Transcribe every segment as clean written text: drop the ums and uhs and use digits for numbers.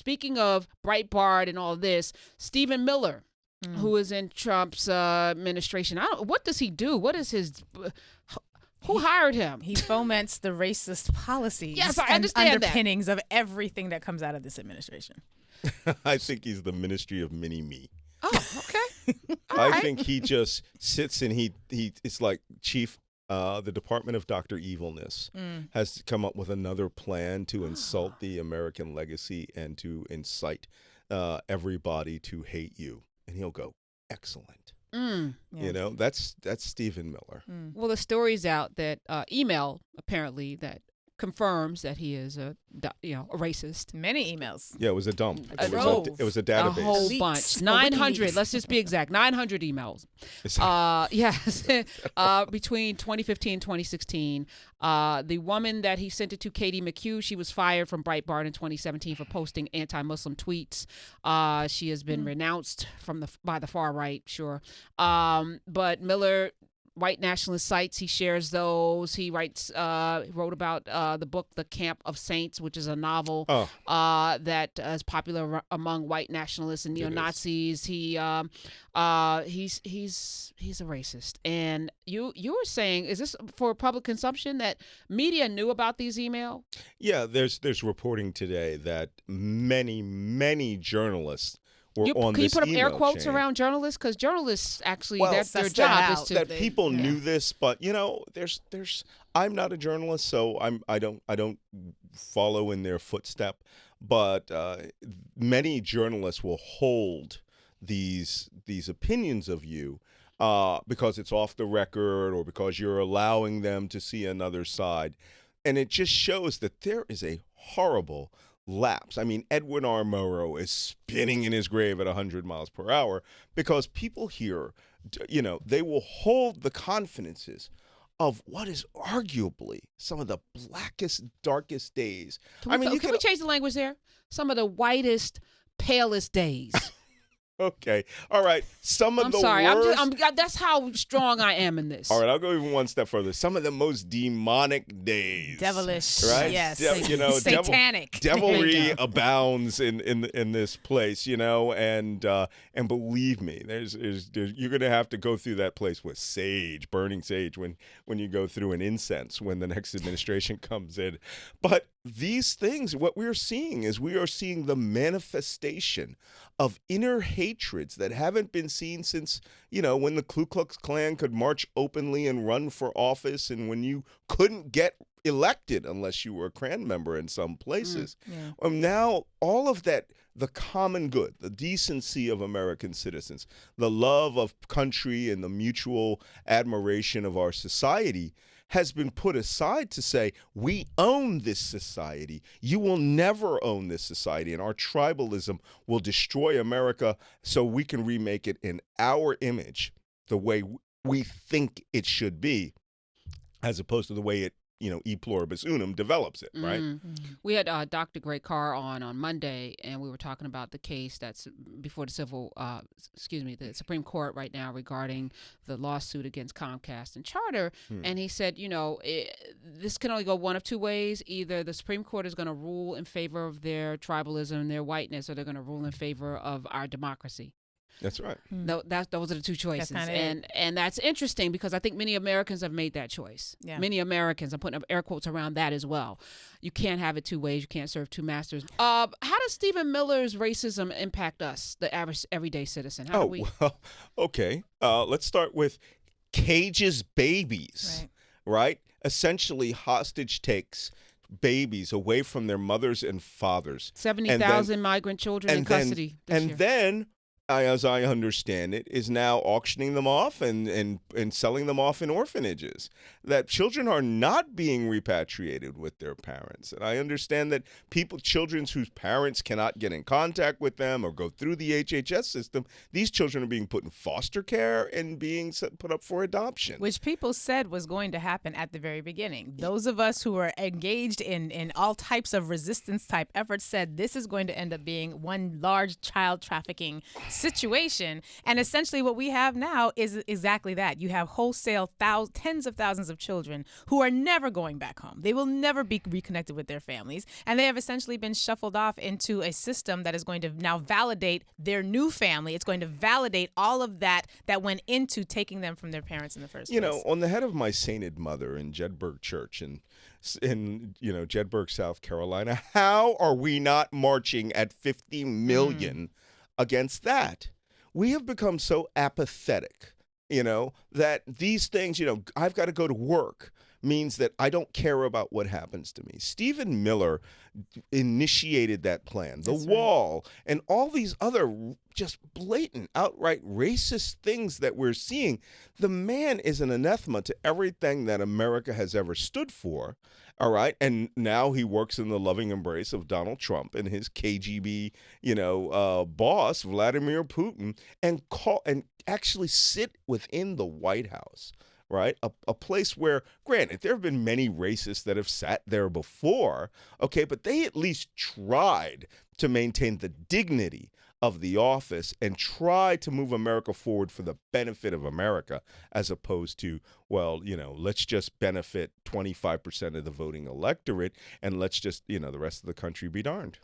speaking of Breitbart and all this, Stephen Miller, who is in Trump's administration, what does he do? What is his... Who hired him? He foments the racist policies yes, I understand and underpinnings of everything that comes out of this administration. I think he's the Ministry of Mini-Me. Oh, okay. I think he just sits and it's like chief, the Department of Dr. Evilness has come up with another plan to insult the American legacy and to incite everybody to hate you. And he'll go, excellent. You know, that's Stephen Miller. Well, the story's out that email apparently that confirms that he is a racist. Many emails. Yeah, it was a dump. It was a database. A whole bunch. 900. Let's just be exact. 900 emails. Yes. Between 2015 and 2016. The woman that he sent it to, Katie McHugh, she was fired from Breitbart in 2017 for posting anti-Muslim tweets. She has been renounced by the far right, sure. But Miller, white nationalist sites, he shares those. He wrote about the book The Camp of Saints, which is a novel that is popular among white nationalists and neo-Nazis. He's a racist. And you were saying, is this for public consumption, that media knew about these emails? Yeah, there's reporting today that many journalists were on this email chain. Can you put up air quotes around journalists? Because journalists actually, their job is to... That people knew this, but there's I'm not a journalist, so I don't follow in their footstep. But many journalists will hold these opinions of you because it's off the record or because you're allowing them to see another side, and it just shows that there is a horrible lapse. I mean, Edwin R. Murrow is spinning in his grave at 100 miles per hour because people here, they will hold the confidences of what is arguably some of the blackest, darkest days. Can we change the language there? Some of the whitest, palest days. Okay. All right. I'm sorry. That's how strong I am in this. All right. I'll go even one step further. Some of the most demonic days. Devilish. Right? Yes. Satanic. Devilry abounds in this place, and believe me, there's you're going to have to go through that place with sage, burning sage when you go through an incense when the next administration comes in. But these things, what we're seeing is the manifestation of inner hatreds that haven't been seen since, when the Ku Klux Klan could march openly and run for office, and when you couldn't get elected unless you were a Klan member in some places. Now, all of that, the common good, the decency of American citizens, the love of country and the mutual admiration of our society has been put aside to say, we own this society. You will never own this society, and our tribalism will destroy America so we can remake it in our image, the way we think it should be, as opposed to the way it, e pluribus unum develops it, right? We had Dr. Greg Carr on Monday, and we were talking about the case that's before the the Supreme Court right now regarding the lawsuit against Comcast and Charter. And he said, this can only go one of two ways. Either the Supreme Court is going to rule in favor of their tribalism and their whiteness, or they're going to rule in favor of our democracy. That's right. No, those are the two choices, and that's interesting because I think many Americans have made that choice. Yeah. Many Americans, I'm putting up air quotes around that as well. You can't have it two ways. You can't serve two masters. How does Stephen Miller's racism impact us, the average everyday citizen? Well, okay. Let's start with cages babies, right? Essentially, hostage takes babies away from their mothers and fathers. 70,000 migrant children in custody this year. Then, as I understand it, is now auctioning them off and selling them off in orphanages. That children are not being repatriated with their parents. And I understand that children whose parents cannot get in contact with them or go through the HHS system, these children are being put in foster care and being put up for adoption. Which people said was going to happen at the very beginning. Those of us who are engaged in all types of resistance type efforts said this is going to end up being one large child trafficking situation. And essentially what we have now is exactly that. You have wholesale tens of thousands of children who are never going back home. They will never be reconnected with their families. And they have essentially been shuffled off into a system that is going to now validate their new family. It's going to validate all of that went into taking them from their parents in the first place. You know, on the head of my sainted mother in Jedburgh Church in Jedburgh, South Carolina, how are we not marching at 50 million against that? We have become so apathetic, that these things, I've got to go to work means that I don't care about what happens to me. Stephen Miller initiated that plan, the wall, and all these other just blatant, outright racist things that we're seeing. The man is an anathema to everything that America has ever stood for. All right. And now he works in the loving embrace of Donald Trump and his KGB, boss, Vladimir Putin, and actually sit within the White House. Right? A place where, granted, there have been many racists that have sat there before, okay, but they at least tried to maintain the dignity of the office and try to move America forward for the benefit of America, as opposed to, let's just benefit 25% of the voting electorate and let's just, the rest of the country be darned.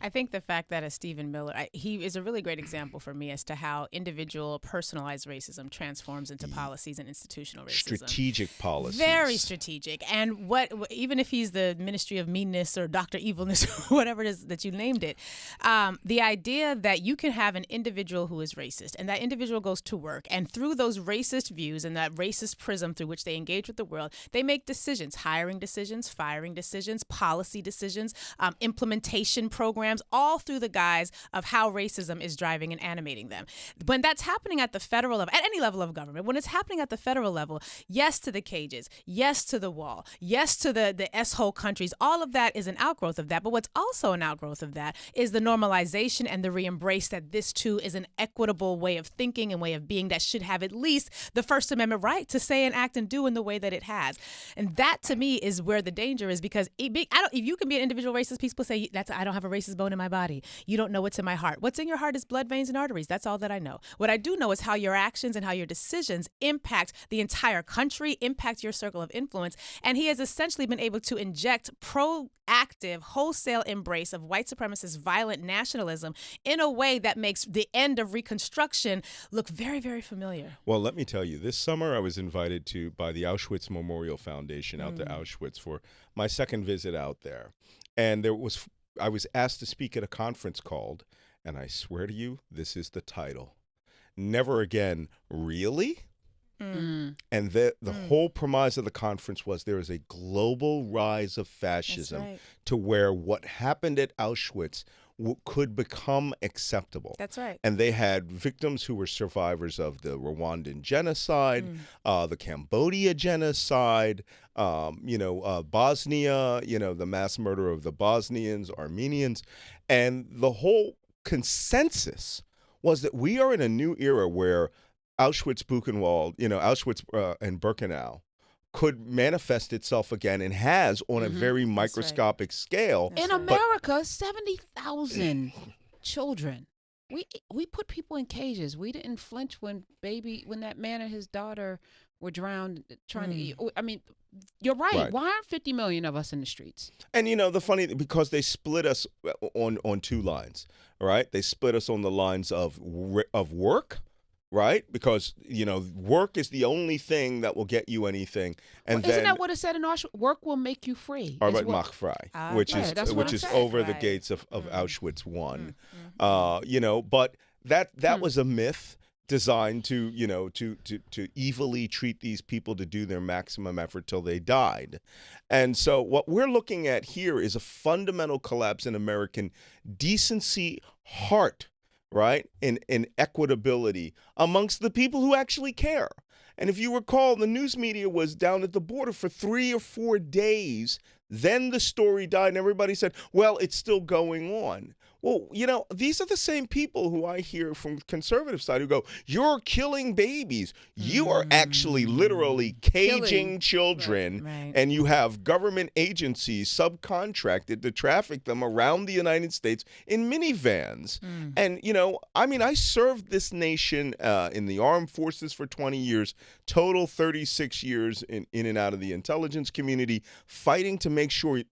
I think the fact that Stephen Miller, he is a really great example for me as to how individual personalized racism transforms into policies and institutional racism. Strategic policies. Very strategic. And even if he's the Ministry of Meanness or Dr. Evilness or whatever it is that you named it, the idea that you can have an individual who is racist and that individual goes to work and through those racist views and that racist prism through which they engage with the world, they make decisions, hiring decisions, firing decisions, policy decisions, implementation programs, all through the guise of how racism is driving and animating them. When that's happening at the federal level, at any level of government, when it's happening at the federal level, yes to the cages, yes to the wall, yes to the S-hole countries, all of that is an outgrowth of that. But what's also an outgrowth of that is the normalization and the re-embrace that this too is an equitable way of thinking and way of being that should have at least the First Amendment right to say and act and do in the way that it has. And that to me is where the danger is, because if you can be an individual racist, people say, I don't have a racist bone in my body. You don't know what's in my heart. What's in your heart is blood, veins, and arteries. That's all that I know. What I do know is how your actions and how your decisions impact the entire country, impact your circle of influence. And he has essentially been able to inject proactive, wholesale embrace of white supremacist violent nationalism in a way that makes the end of Reconstruction look very, very familiar. Well, let me tell you, this summer I was invited by the Auschwitz Memorial Foundation out to Auschwitz for my second visit out there. And I was asked to speak at a conference called, and I swear to you, this is the title, Never Again, Really? And the whole premise of the conference was there is a global rise of fascism to where what happened at Auschwitz could become acceptable. That's right. And they had victims who were survivors of the Rwandan genocide, the Cambodia genocide, Bosnia, the mass murder of the Bosnians, Armenians. And the whole consensus was that we are in a new era where Auschwitz-Buchenwald, Auschwitz and Birkenau could manifest itself again and has on a very microscopic scale. In America, 70,000 children. We put people in cages. We didn't flinch when that man and his daughter were drowned trying to eat. I mean, you're right. Why aren't 50 million of us in the streets? And the funny, because they split us on two lines, right? They split us on the lines of work. Right? Because, work is the only thing that will get you anything. And isn't that what it said in Auschwitz? Work will make you free. Arbeit macht frei, which is over the gates of Auschwitz I. But that was a myth designed to evilly treat these people to do their maximum effort till they died. And so what we're looking at here is a fundamental collapse in American decency, heart, right, in equitability amongst the people who actually care. And if you recall, the news media was down at the border for 3 or 4 days. Then the story died and everybody said, well, it's still going on. Well, these are the same people who I hear from the conservative side who go, you're killing babies. You are actually literally caging children, Right. and you have government agencies subcontracted to traffic them around the United States in minivans. And, I served this nation in the armed forces for 20 years, total 36 years in and out of the intelligence community, fighting to make sure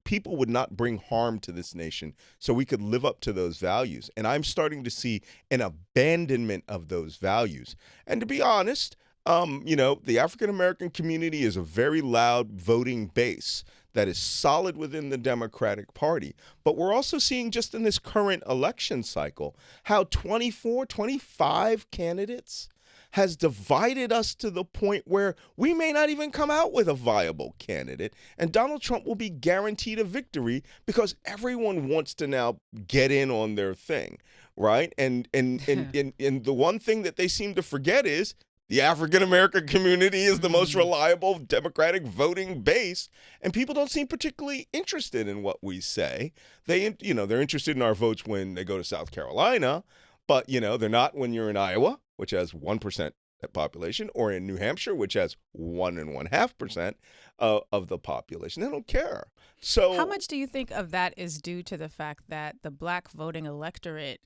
people would not bring harm to this nation so we could live up to those values. And I'm starting to see an abandonment of those values. And to be honest, the African-American community is a very loud voting base that is solid within the Democratic Party. But we're also seeing just in this current election cycle how 24, 25 candidates has divided us to the point where we may not even come out with a viable candidate, and Donald Trump will be guaranteed a victory because everyone wants to now get in on their thing, right? And the one thing that they seem to forget is the African-American community is the most reliable Democratic voting base, and people don't seem particularly interested in what we say. They're interested in our votes when they go to South Carolina, but, they're not when you're in Iowa, which has 1% population, or in New Hampshire, which has 1.5% of the population. They don't care. So, how much do you think of that is due to the fact that the black voting electorate,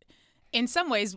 in some ways,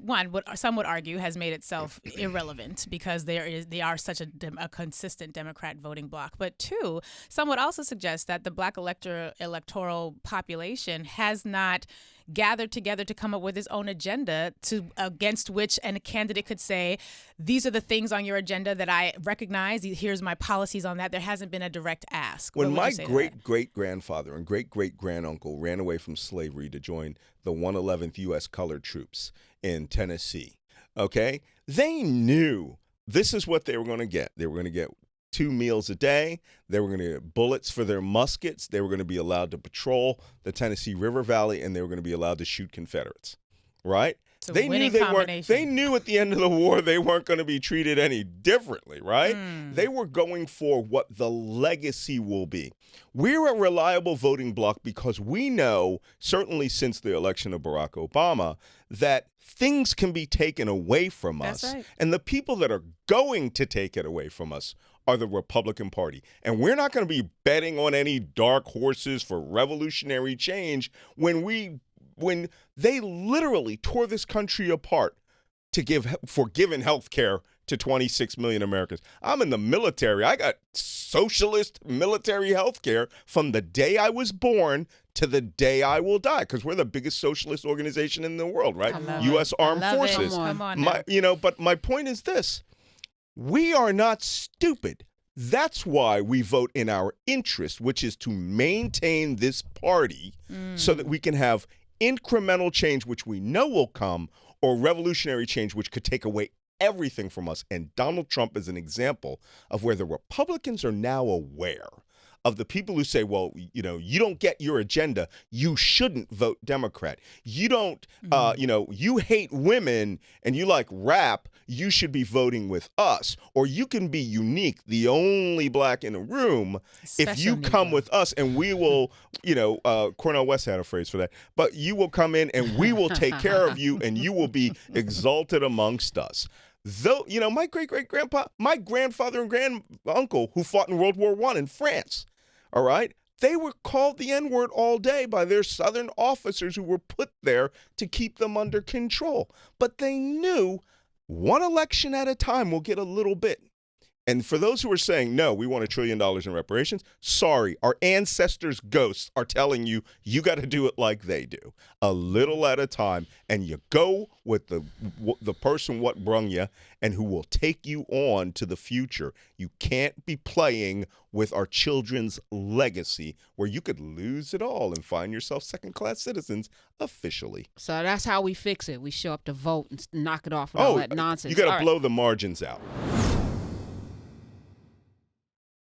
some would argue, has made itself irrelevant because they are such a consistent Democrat voting bloc. But two, some would also suggest that the black electoral population has not gathered together to come up with his own agenda against which a candidate could say, these are the things on your agenda that I recognize. Here's my policies on that. There hasn't been a direct ask. When my great-great-grandfather and great-great-granduncle ran away from slavery to join the 111th U.S. Colored Troops in Tennessee, okay, they knew this is what they were going to get. They were going to get 2 meals a day. They were going to get bullets for their muskets. They were going to be allowed to patrol the Tennessee River Valley, and they were going to be allowed to shoot Confederates, right? They knew they knew at the end of the war they weren't going to be treated any differently, right? They were going for what the legacy will be. We're a reliable voting bloc because we know, certainly since the election of Barack Obama, that things can be taken away from us. That's right. And the people that are going to take it away from us are the Republican Party. And we're not going to be betting on any dark horses for revolutionary change when they literally tore this country apart to give health care to 26 million Americans. I'm in the military. I got socialist military health care from the day I was born to the day I will die, because we're the biggest socialist organization in the world, right? U.S. Armed Forces. Come on but my point is this. We are not stupid. That's why we vote in our interest, which is to maintain this party so that we can have incremental change, which we know will come, or revolutionary change, which could take away everything from us. And Donald Trump is an example of where the Republicans are now aware of the people who say, well, you don't get your agenda, you shouldn't vote Democrat. You don't, you hate women and you like rap, you should be voting with us. Or you can be unique, the only black in the room, if you come with us, and we will, Cornel West had a phrase for that, but you will come in and we will take care of you and you will be exalted amongst us. Though, my great-great-grandpa, my grandfather and granduncle who fought in World War I in France, all right, they were called the N-word all day by their Southern officers who were put there to keep them under control. But they knew one election at a time will get a little bit. And for those who are saying, no, we want $1 trillion in reparations, sorry, our ancestors' ghosts are telling you, you got to do it like they do, a little at a time. And you go with the person what brung you and who will take you on to the future. You can't be playing with our children's legacy where you could lose it all and find yourself second-class citizens officially. So that's how we fix it. We show up to vote and knock it off with all that nonsense. You got to blow the margins out.